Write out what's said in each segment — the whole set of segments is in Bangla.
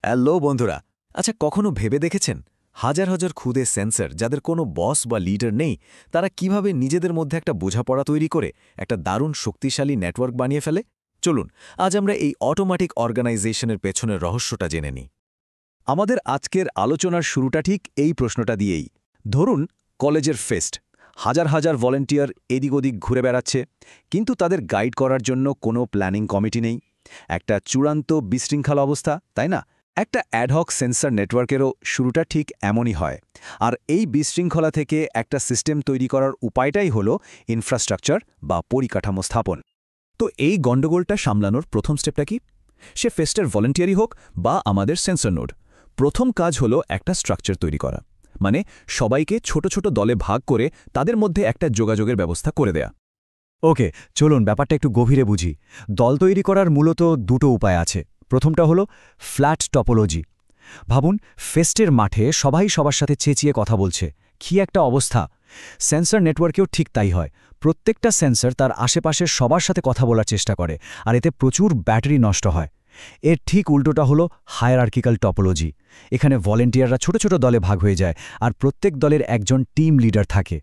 হ্যালো বন্ধুরা। আচ্ছা, কখনো ভেবে দেখেছেন হাজার হাজার খুদে সেন্সর যাদের কোনো বস বা লিডার নেই, তারা কিভাবে নিজেদের মধ্যে একটা বোঝাপড়া তৈরি করে একটা দারুণ শক্তিশালী নেটওয়ার্ক বানিয়ে ফেলে? চলুন আজ আমরা এই অটোমেটিক অর্গানাইজেশনের পেছনের রহস্যটা জেনে নিই। আমাদের আজকের আলোচনার শুরুটা ঠিক এই প্রশ্নটা দিয়েই। ধরুন কলেজের ফেস্ট, হাজার হাজার ভলেন্টিয়ার এদিক ওদিক ঘুরে বেড়াচ্ছে, কিন্তু তাদের গাইড করার জন্য কোনো প্ল্যানিং কমিটি নেই। একটা চূড়ান্ত বিশৃঙ্খলা অবস্থা, তাই না? একটা অ্যাডহক সেন্সর নেটওয়ার্কেরও শুরুটা ঠিক এমনই হয়। আর এই বিশৃঙ্খলা থেকে একটা সিস্টেম তৈরি করার উপায়টাই হলো ইনফ্রাস্ট্রাকচার বা পরিকাঠামো স্থাপন। তো এই গণ্ডগোলটা সামলানোর প্রথম স্টেপটা কি? সে ফেস্টের ভলেন্টিয়ারই হোক বা আমাদের সেন্সর নোড, প্রথম কাজ হলো একটা স্ট্রাকচার তৈরি করা। মানে সবাইকে ছোট ছোট দলে ভাগ করে তাদের মধ্যে একটা যোগাযোগের ব্যবস্থা করে দেয়া। ওকে, চলুন ব্যাপারটা একটু গভীরে বুঝি। দল তৈরি করার মূলত দুটো উপায় আছে। প্রথমটা হলো ফ্ল্যাট টপোলজি। ভাবুন, ফেস্টের মাঠে সবাই সবার সাথে চেঁচিয়ে কথা বলছে, কি একটা অবস্থা। সেন্সর নেটওয়ার্কেও ঠিক তাই হয়। প্রত্যেকটা সেন্সর তার আশেপাশের সবার সাথে কথা বলার চেষ্টা করে, আর এতে প্রচুর ব্যাটারি নষ্ট হয়। এর ঠিক উল্টোটা হলো হায়ারার্কিক্যাল টপোলজি। এখানে ভলেন্টিয়াররা ছোট ছোট দলে ভাগ হয়ে যায়, আর প্রত্যেক দলের একজন টিম লিডার থাকে।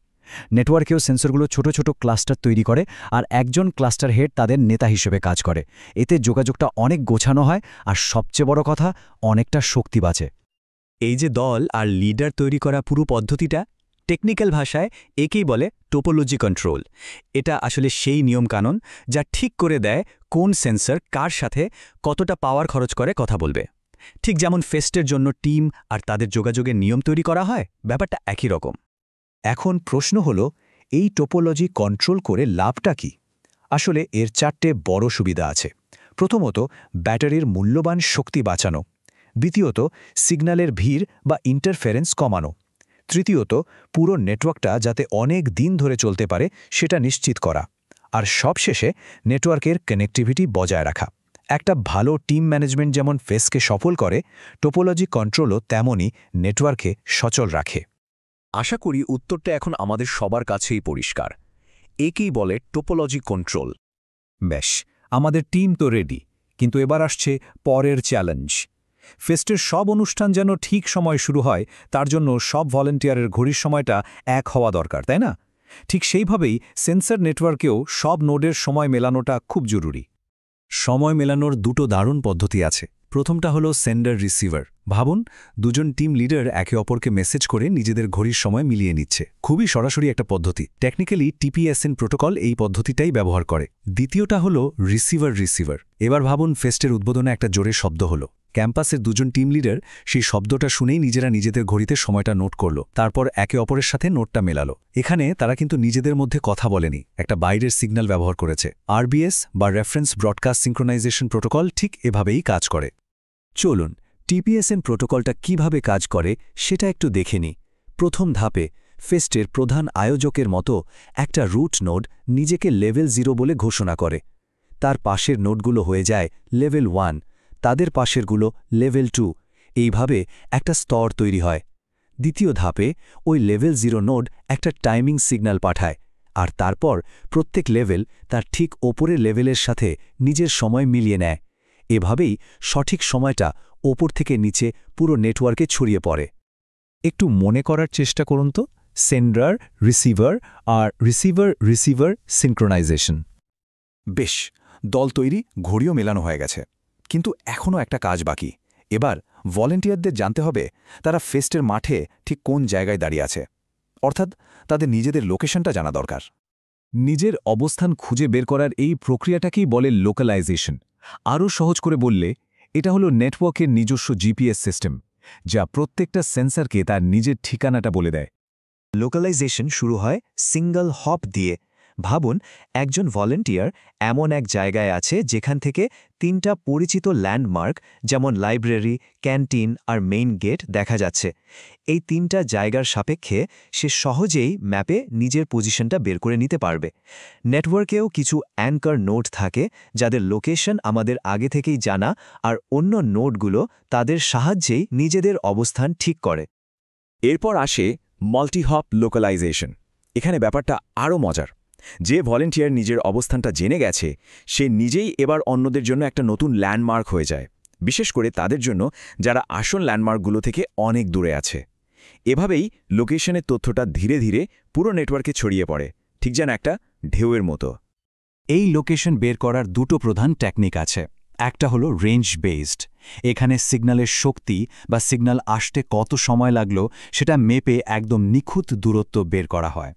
নেটওয়ার্কেও সেন্সরগুলো ছোট ছোট ক্লাস্টার তৈরি করে, আর একজন ক্লাস্টার হেড তাদের নেতা হিসেবে কাজ করে। এতে যোগাযোগটা অনেক গোছানো হয়, আর সবচেয়ে বড় কথা, অনেকটা শক্তি বাঁচে। এই যে দল আর লিডার তৈরি করা পুরো পদ্ধতিটা, টেকনিক্যাল ভাষায় একেই বলে টোপোলজি কন্ট্রোল। এটা আসলে সেই নিয়মকানুন যা ঠিক করে দেয় কোন সেন্সর কার সাথে কতটা পাওয়ার খরচ করে কথা বলবে। ঠিক যেমন ফেস্টের জন্য টিম আর তাদের যোগাযোগের নিয়ম তৈরি করা হয়, ব্যাপারটা একই রকম। এখন প্রশ্ন হলো, এই টোপোলজি কন্ট্রোল করে লাভটা কি? আসলে এর চারটে বড় সুবিধা আছে। প্রথমত, ব্যাটারির মূল্যবান শক্তি বাঁচানো। দ্বিতীয়ত, সিগন্যালের ভিড় বা ইন্টারফারেন্স কমানো। তৃতীয়ত, পুরো নেটওয়ার্কটা যাতে অনেক দিন ধরে চলতে পারে সেটা নিশ্চিত করা। আর সবশেষে, নেটওয়ার্কের কানেক্টিভিটি বজায় রাখা। একটা ভালো টিম ম্যানেজমেন্ট যেমন ফেসকে সফল করে, টোপোলজি কন্ট্রোলও তেমনই নেটওয়ার্কে সচল রাখে। আশা করি উত্তরটা এখন আমাদের সবার কাছেই পরিষ্কার। একেই বলে টোপোলজি কন্ট্রোল। বেশ, আমাদের টিম তো রেডি, কিন্তু এবার আসছে পরের চ্যালেঞ্জ। ফেস্টের সব অনুষ্ঠান যেন ঠিক সময় শুরু হয়, তার জন্য সব ভলেন্টিয়ারের ঘড়ির সময়টা এক হওয়া দরকার, তাই না? ঠিক সেইভাবেই সেন্সর নেটওয়ার্কেও সব নোডের সময় মেলানোটা খুব জরুরি। সময় মেলানোর দুটো দারুণ পদ্ধতি আছে। প্রথমটা হলো সেন্ডার রিসিভার। ভাবুন, দুজন টিম লিডার একে অপরকে মেসেজ করে নিজেদের ঘড়ির সময় মিলিয়ে নিচ্ছে। খুবই সরাসরি একটা পদ্ধতি। টেকনিক্যালি টিপিএসএন প্রোটোকল এই পদ্ধতিটাই ব্যবহার করে। দ্বিতীয়টা হলো রিসিভার। এবার ভাবুন, ফেস্টের উদ্বোধনে একটা জোরে শব্দ হলো। ক্যাম্পাসের দুজন টিম লিডার সেই শব্দটা শুনেই নিজেরা নিজেদের ঘড়িতে সময়টা নোট করল, তারপর একে অপরের সাথে নোটটা মেলালো। এখানে তারা কিন্তু নিজেদের মধ্যে কথা বলেনি, একটা বাইরের সিগন্যাল ব্যবহার করেছে। আরবিএস বা রেফারেন্স ব্রডকাস্ট সিঙ্ক্রোনাইজেশন প্রোটোকল ঠিক এভাবেই কাজ করে। চলুন টিপিএসএন প্রোটোকলটা কিভাবে কাজ করে সেটা একটু দেখে নিই। প্রথম ধাপে ফেস্টের প্রধান আয়োজকের মতো একটা রুট নোড নিজেকে লেভেল 0 বলে ঘোষণা করে। তার পাশের নোডগুলো হয়ে যায় লেভেল 1, তাদের পাশেরগুলো লেভেল 2। এইভাবে একটা স্তর তৈরি হয়। দ্বিতীয় ধাপে ওই লেভেল 0 নোড একটা টাইমিং সিগন্যাল পাঠায়, আর তারপর প্রত্যেক লেভেল তার ঠিক ওপরের লেভেলের সাথে নিজের সময় মিলিয়ে নেয়। এভাবেই সঠিক সময়টা ওপর থেকে নিচে পুরো নেটওয়ার্কে ছড়িয়ে পড়ে। একটু মনে করার চেষ্টা করুন তো, সেন্ডার রিসিভার আর রিসিভার সিঙ্ক্রোনাইজেশন। বেশ, দল তৈরি, ঘড়িও মেলানো হয়ে গেছে, কিন্তু এখনও একটা কাজ বাকি। এবার ভলেন্টিয়ারদের জানতে হবে তারা ফেস্টের মাঠে ঠিক কোন জায়গায় দাঁড়িয়ে আছে। অর্থাৎ তাদের নিজেদের লোকেশনটা জানা দরকার। নিজের অবস্থান খুঁজে বের করার এই প্রক্রিয়াটাকেই বলে লোকালাইজেশন। আরও সহজ করে বললে, এটা হলো নেটওয়ার্কের নিজস্ব জিপিএস সিস্টেম, যা প্রত্যেকটা সেন্সরকে তার নিজের ঠিকানাটা বলে দেয়। লোকালাইজেশন শুরু হয় সিঙ্গল হপ দিয়ে। ভাবুন, একজন ভলেন্টিয়ার এমন এক জায়গায় আছে যেখান থেকে 3টা পরিচিত ল্যান্ডমার্ক যেমন লাইব্রেরি, ক্যান্টিন আর মেইন গেট দেখা যাচ্ছে। এই 3টা জায়গার সাপেক্ষে সে সহজেই ম্যাপে নিজের পজিশনটা বের করে নিতে পারবে। নেটওয়ার্কেও কিছু অ্যাঙ্কার নোড থাকে যাদের লোকেশন আমাদের আগে থেকেই জানা, আর অন্য নোডগুলো তাদের সাহায্যেই নিজেদের অবস্থান ঠিক করে। এরপর আসে মাল্টি-হপ লোকালাইজেশন। এখানে ব্যাপারটা আরও মজার। যে ভলেন্টিয়ার নিজের অবস্থানটা জেনে গেছে, সে নিজেই এবার অন্যদের জন্য একটা নতুন ল্যান্ডমার্ক হয়ে যায়। বিশেষ করে তাদের জন্য যারা আসল ল্যান্ডমার্কগুলো থেকে অনেক দূরে আছে। এভাবেই লোকেশনের তথ্যটা ধীরে ধীরে পুরো নেটওয়ার্কে ছড়িয়ে পড়ে, ঠিক যেন একটা ঢেউয়ের মতো। এই লোকেশন বের করার দুটো প্রধান টেকনিক আছে। একটা হলো রেঞ্জ বেসড। এখানে সিগন্যালের শক্তি বা সিগন্যাল আসতে কত সময় লাগলো সেটা মেপে একদম নিখুঁত দূরত্ব বের করা হয়।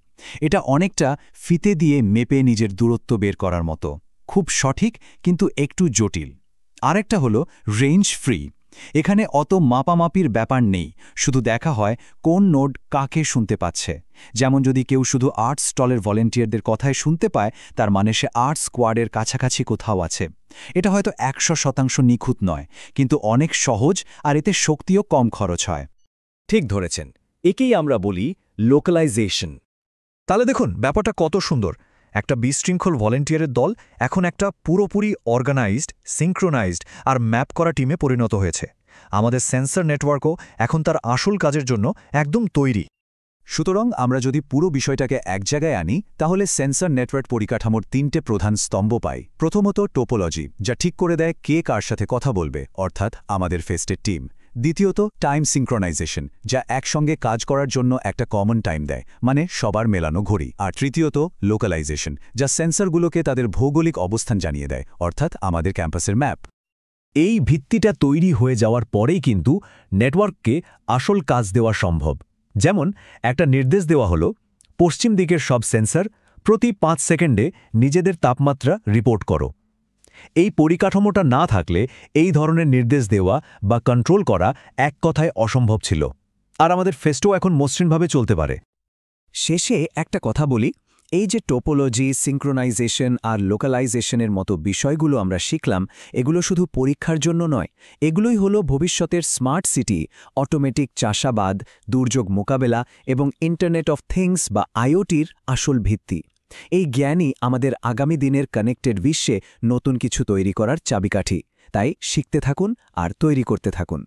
এটা অনেকটা ফিতে দিয়ে মেপে নিজের দূরত্ব বের করার মতো, খুব সঠিক কিন্তু একটু জটিল। আরেকটা হলো রেঞ্জ ফ্রি। এখানে অত মাপামাপির ব্যাপার নেই, শুধু দেখা হয় কোন নোড কাকে শুনতে পাচ্ছে। যেমন যদি কেউ শুধু আর্ট স্টলের ভলেন্টিয়ারদের কথায় শুনতে পায়, তার মানে সে আর্ট স্কোয়াডের কাছাকাছি কোথাও আছে। এটা হয়তো 100% নিখুঁত নয়, কিন্তু অনেক সহজ, আর এতে শক্তিও কম খরচ হয়। ঠিক ধরেছেন, একেই আমরা বলি লোকালাইজেশন। তাহলে দেখুন ব্যাপারটা কত সুন্দর। একটা বিশৃঙ্খল ভলেন্টিয়ারের দল এখন একটা পুরোপুরি অর্গানাইজড, সিঙ্ক্রোনাইজড আর ম্যাপ করা টিমে পরিণত হয়েছে। আমাদের সেন্সর নেটওয়ার্কও এখন তার আসল কাজের জন্য একদম তৈরি। সুতরাং আমরা যদি পুরো বিষয়টাকে এক জায়গায় আনি, তাহলে সেন্সর নেটওয়ার্ক পরিকাঠামোর 3টে প্রধান স্তম্ভ পাই। প্রথমত টোপোলজি, যা ঠিক করে দেয় কে কার সাথে কথা বলবে, অর্থাৎ আমাদের ফেস্টের টিম। দ্বিতীয়ত টাইম সিঙ্ক্রোনাইজেশন, যা একসঙ্গে কাজ করার জন্য একটা কমন টাইম দেয়, মানে সবার মেলানো ঘড়ি। আর তৃতীয়ত লোকালাইজেশন, যা সেন্সরগুলোকে তাদের ভৌগোলিক অবস্থান জানিয়ে দেয়, অর্থাৎ আমাদের ক্যাম্পাসের ম্যাপ। এই ভিত্তিটা তৈরি হয়ে যাওয়ার পরেই কিন্তু নেটওয়ার্ককে আসল কাজ দেওয়া সম্ভব। যেমন একটা নির্দেশ দেওয়া হলো, পশ্চিম দিকের সব সেন্সর প্রতি 5 সেকেন্ডে নিজেদের তাপমাত্রা রিপোর্ট করো। এই পরিকাঠামোটা না থাকলে এই ধরনের নির্দেশ দেওয়া বা কন্ট্রোল করা এক কথায় অসম্ভব ছিল। আর আমাদের ফেস্টও এখন মসৃণভাবে চলতে পারে। শেষে একটা কথা বলি, এই যে টোপোলজি, সিঙ্ক্রোনাইজেশন আর লোকালাইজেশনের মতো বিষয়গুলো আমরা শিখলাম, এগুলো শুধু পরীক্ষার জন্য নয়, এগুলোই হলো ভবিষ্যতের স্মার্ট সিটি, অটোমেটিক চাষাবাদ, দুর্যোগ মোকাবেলা এবং ইন্টারনেট অফ থিংস বা আইওটির আসল ভিত্তি। এই জ্ঞানই আমাদের আগামী দিনের কানেক্টেড বিশ্বে নতুন কিছু তৈরি করার চাবিকাঠি। তাই শিখতে থাকুন আর তৈরি করতে থাকুন।